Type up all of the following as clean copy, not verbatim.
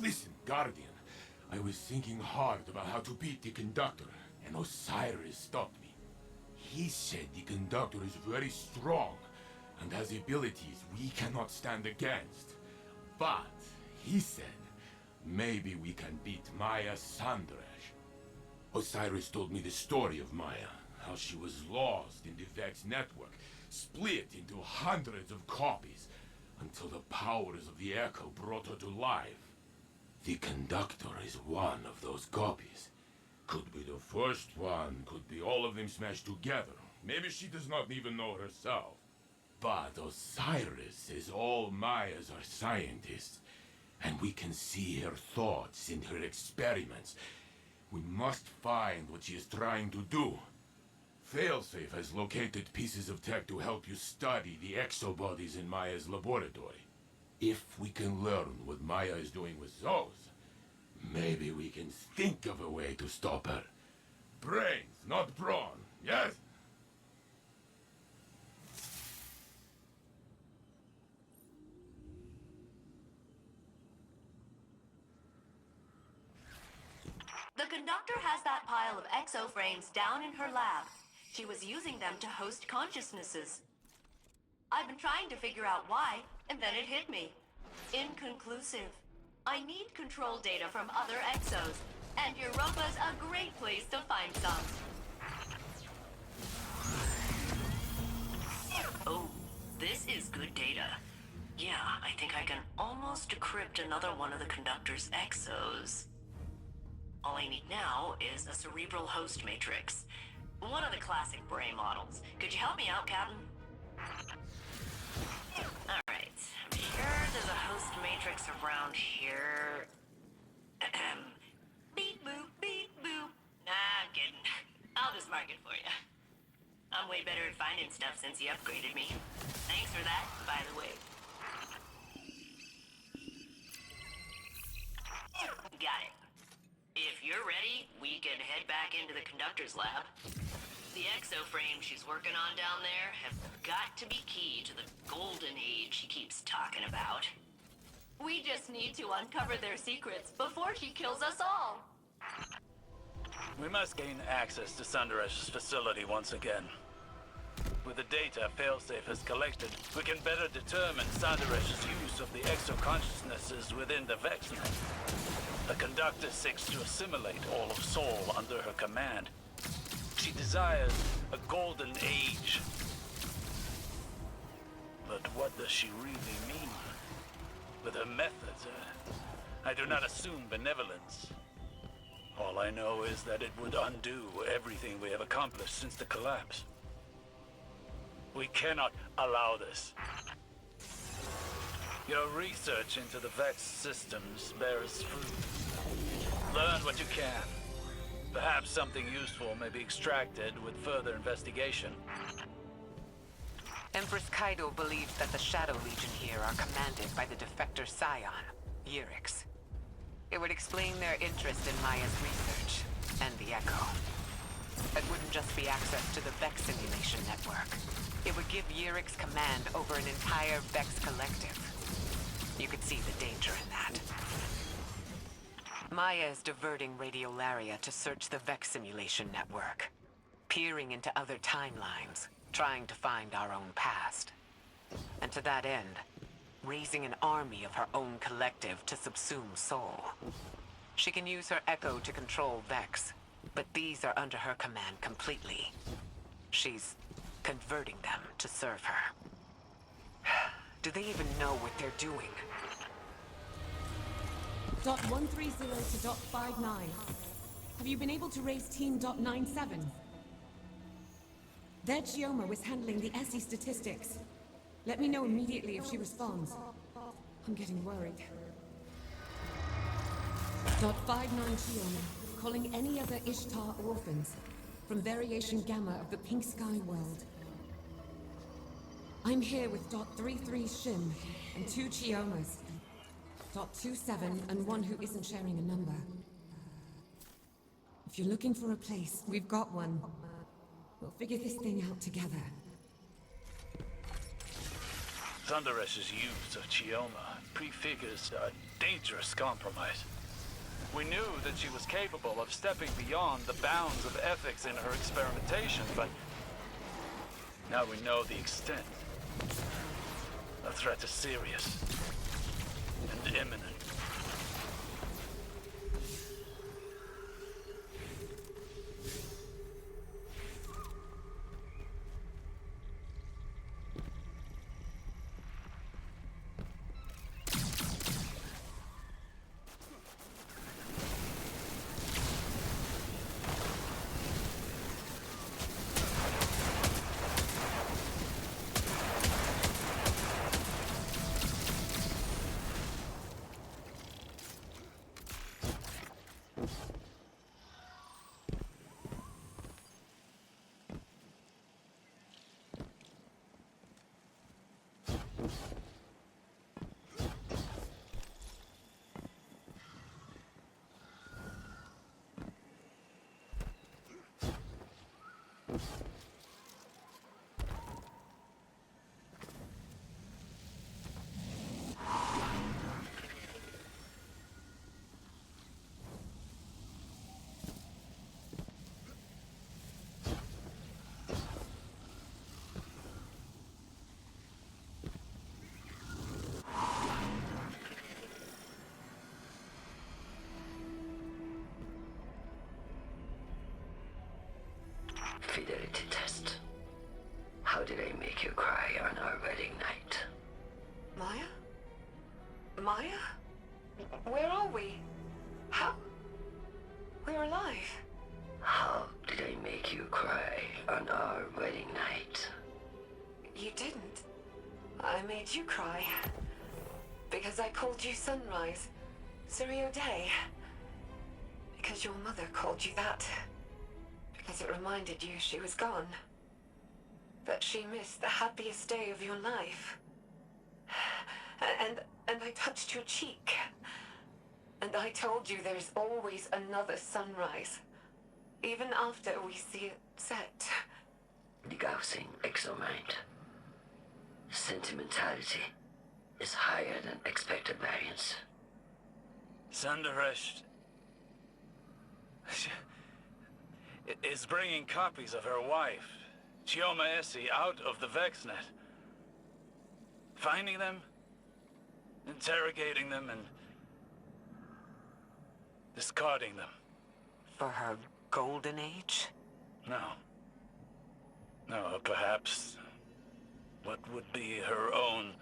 Listen, Guardian. I was thinking hard about how to beat the Conductor, and Osiris stopped me. He said the Conductor is very strong, and has abilities we cannot stand against. But, he said, maybe we can beat Maya Sunderesh. Osiris told me the story of Maya, how she was lost in the VIII network, split into hundreds of copies, until the powers of the Echo brought her to life. The Conductor is one of those copies. Could be the first one, could be all of them smashed together. Maybe she does not even know herself. But Osiris says all Mayas are scientists, and we can see her thoughts in her experiments. We must find what she is trying to do. Failsafe has located pieces of tech to help you study the exobodies in Maya's laboratory. If we can learn what Maya is doing with those, maybe we can think of a way to stop her. Brains, not brawn, yes? The Conductor has that pile of exoframes down in her lab. She was using them to host consciousnesses. I've been trying to figure out why, and then it hit me. Inconclusive. I need control data from other exos, and Europa's a great place to find some. Oh, this is good data. Yeah, I think I can almost decrypt another one of the Conductor's exos. All I need now is a cerebral host matrix. One of the classic brain models. Could you help me out, Captain? Alright, I'm sure there's a host matrix around here. Beep boop, beep boop. Nah, I'm kidding. I'll just mark it for you. I'm way better at finding stuff since you upgraded me. Thanks for that, by the way. Got it. If you're ready, we can head back into the Conductor's lab. The exoframes she's working on down there have got to be key to the golden age she keeps talking about. We just need to uncover their secrets before she kills us all. We must gain access to Sunderesh's facility once again. With the data Failsafe has collected, we can better determine Sunderesh's use of the exo-consciousnesses within the VIII net. The Conductor seeks to assimilate all of Sol under her command. She desires a golden age. But what does she really mean? With her methods, I do not assume benevolence. All I know is that it would undo everything we have accomplished since the collapse. We cannot allow this. Your research into the VEX systems bears fruit. Learn what you can. Perhaps something useful may be extracted with further investigation. Empress Kaido believes that the Shadow Legion here are commanded by the defector scion, Osiris. It would explain their interest in Maya's research, and the Echo. It wouldn't just be access to the VEX simulation network. It would give Osiris command over an entire VEX collective. You could see the danger in that. Maya is diverting radiolaria to search the VEX simulation network, peering into other timelines, trying to find our own past. And to that end, raising an army of her own collective to subsume Sol. She can use her Echo to control VEX, but these are under her command completely. She's converting them to serve her. Do they even know what they're doing? Dot 130 to dot 59. Have you been able to raise team dot 97? Their Chioma was handling the SE statistics. Let me know immediately if she responds. I'm getting worried. Dot 59 Chioma, calling any other Ishtar orphans from Variation Gamma of the Pink Sky world. I'm here with Dot 33 Shim and 2 Chiomas. Dot 27 and one who isn't sharing a number. If you're looking for a place, we've got one. We'll figure this thing out together. Sunderesh's use of Chioma prefigures a dangerous compromise. We knew that she was capable of stepping beyond the bounds of ethics in her experimentation, but now we know the extent. The threat is serious and imminent. Fidelity test. How did I make you cry on our wedding night? Maya? Maya? Where are we? How? We're alive. How did I make you cry on our wedding night? You didn't. I made you cry. Because I called you Sunrise. Surrey Day. Because your mother called you that. Because it reminded you she was gone. That she missed the happiest day of your life. And I touched your cheek. And I told you there's always another sunrise. Even after we see it set. Degaussing exomind. Sentimentality is higher than expected variance. Sunderesh is bringing copies of her wife, Chioma Essie, out of the VEXnet. Finding them, interrogating them, and discarding them. For her golden age? No. No, perhaps what would be her own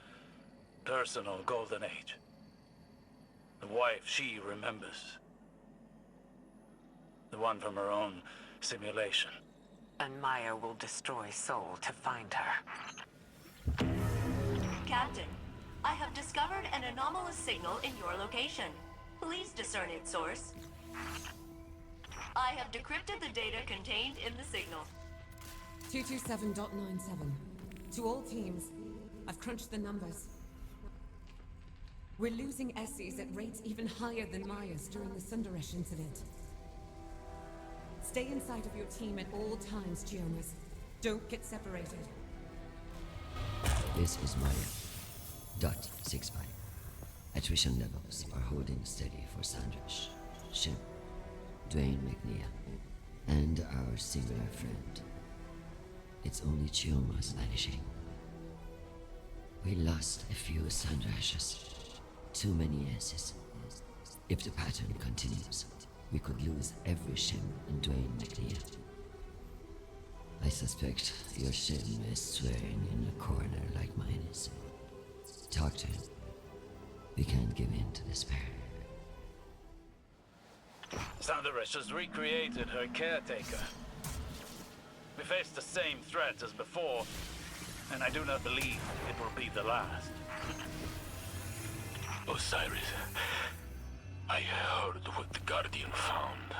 personal golden age. The wife she remembers. The one from her own simulation. And Maya will destroy Soul to find her. Captain, I have discovered an anomalous signal in your location. Please discern its source. I have decrypted the data contained in the signal. 227.97. To all teams, I've crunched the numbers. We're losing Essies at rates even higher than Maya's during the Sunderesh incident. Stay inside of your team at all times, Chiomas. Don't get separated. This is Maya. Dot 65. Attrition levels are holding steady for Sunderesh, Shim, Dwayne McNeil, and our singular friend. It's only Chioma's vanishing. We lost a few Sundereshes. Too many S's. If the pattern continues, we could lose every Shim in Dwayne McNeil. I suspect your Shim is swearing in a corner like mine is. Talk to him. We can't give in to despair. Sunderesh has recreated her caretaker. We face the same threat as before, and I do not believe it will be the last. Osiris, I heard what the Guardian found.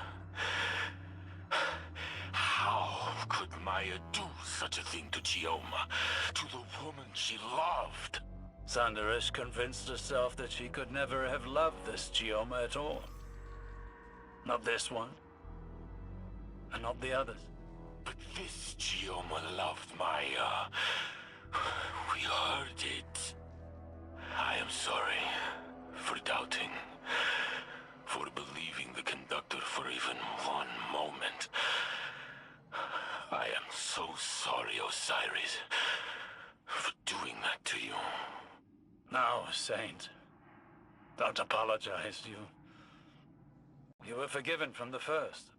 How could Maya do such a thing to Chioma, to the woman she loved? Sunderesh convinced herself that she could never have loved this Chioma at all. Not this one, and not the others. But this Chioma loved Maya. We heard it. I am sorry for doubting, for believing the Conductor for even one moment. I am so sorry, Osiris, for doing that to you. No, Saint. Don't apologize. You were forgiven from the first.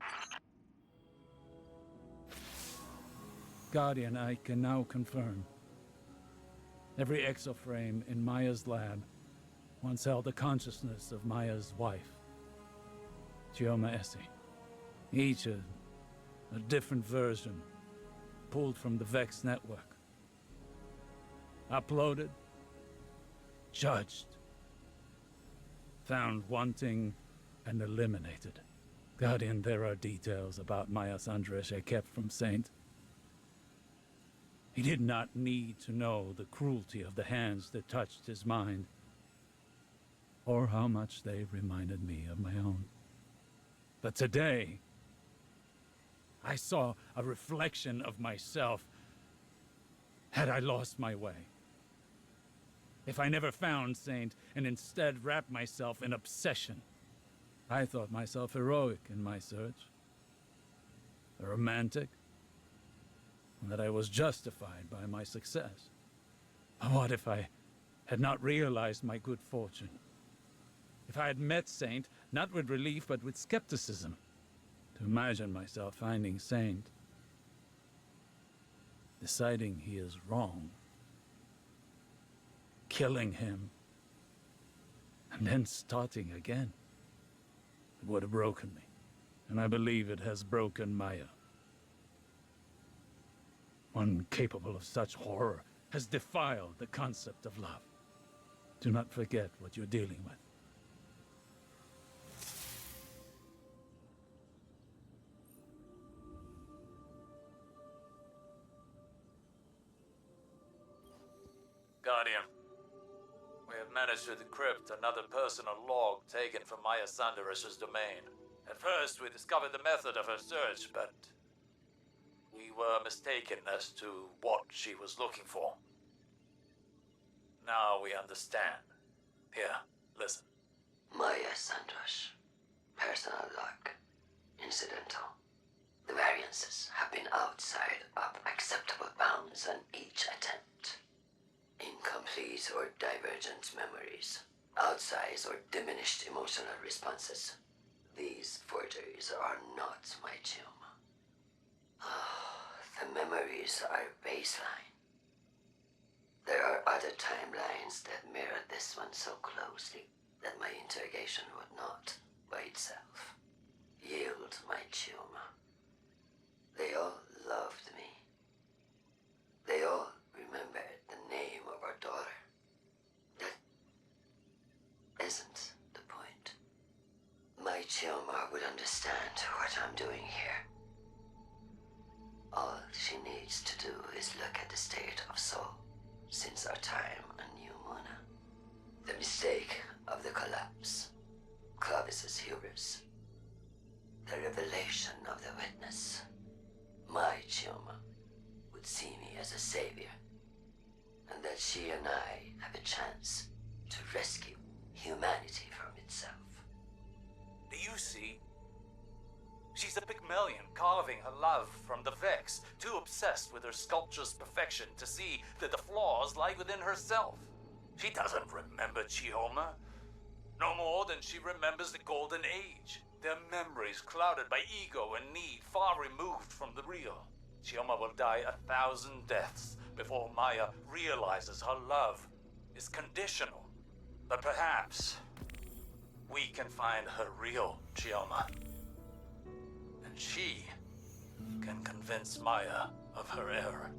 Guardian, I can now confirm. Every exoframe in Maya's lab once held the consciousness of Maya's wife, Chioma Essie. Each a different version, pulled from the VIII network. Uploaded, judged, found wanting, and eliminated. Guardian, there are details about Maya Sunderesh I kept from Saint. He did not need to know the cruelty of the hands that touched his mind, or how much they reminded me of my own. But today, I saw a reflection of myself. Had I lost my way? If I never found Saint and instead wrapped myself in obsession, I thought myself heroic in my search, a romantic, and that I was justified by my success. What if I had not realized my good fortune? If I had met Saint, not with relief, but with skepticism, to imagine myself finding Saint, deciding he is wrong, killing him, and then starting again, it would have broken me, and I believe it has broken Maya. One capable of such horror has defiled the concept of love. Do not forget what you're dealing with. Guardian, we have managed to decrypt another personal log taken from Maya Sunderesh's domain. At first, we discovered the method of her search, but we were mistaken as to what she was looking for. Now we understand. Here, listen. Maya Sunderesh. Personal log. Incidental. The variances have been outside of acceptable bounds on each attempt. Incomplete or divergent memories. Outsized or diminished emotional responses. These forgeries are not my Chioma. The memories are baseline. There are other timelines that mirror this one so closely that my interrogation would not, by itself, yield my Chioma. They all loved me. They all remembered the name of our daughter. That isn't the point. My Chioma would understand what I'm doing here. All she needs to do is look at the state of soul since our time on New Muna. The mistake of the collapse, Clovis's hubris, the revelation of the witness. My Chioma would see me as a savior, and that she and I have a chance to rescue humanity from itself. Do you see? She's a Pygmalion carving her love from the Vex, too obsessed with her sculpture's perfection to see that the flaws lie within herself. She doesn't remember Chioma, no more than she remembers the Golden Age. Their memories clouded by ego and need, far removed from the real. Chioma will die 1,000 deaths before Maya realizes her love is conditional. But perhaps we can find her real Chioma. And she can convince Maya of her error.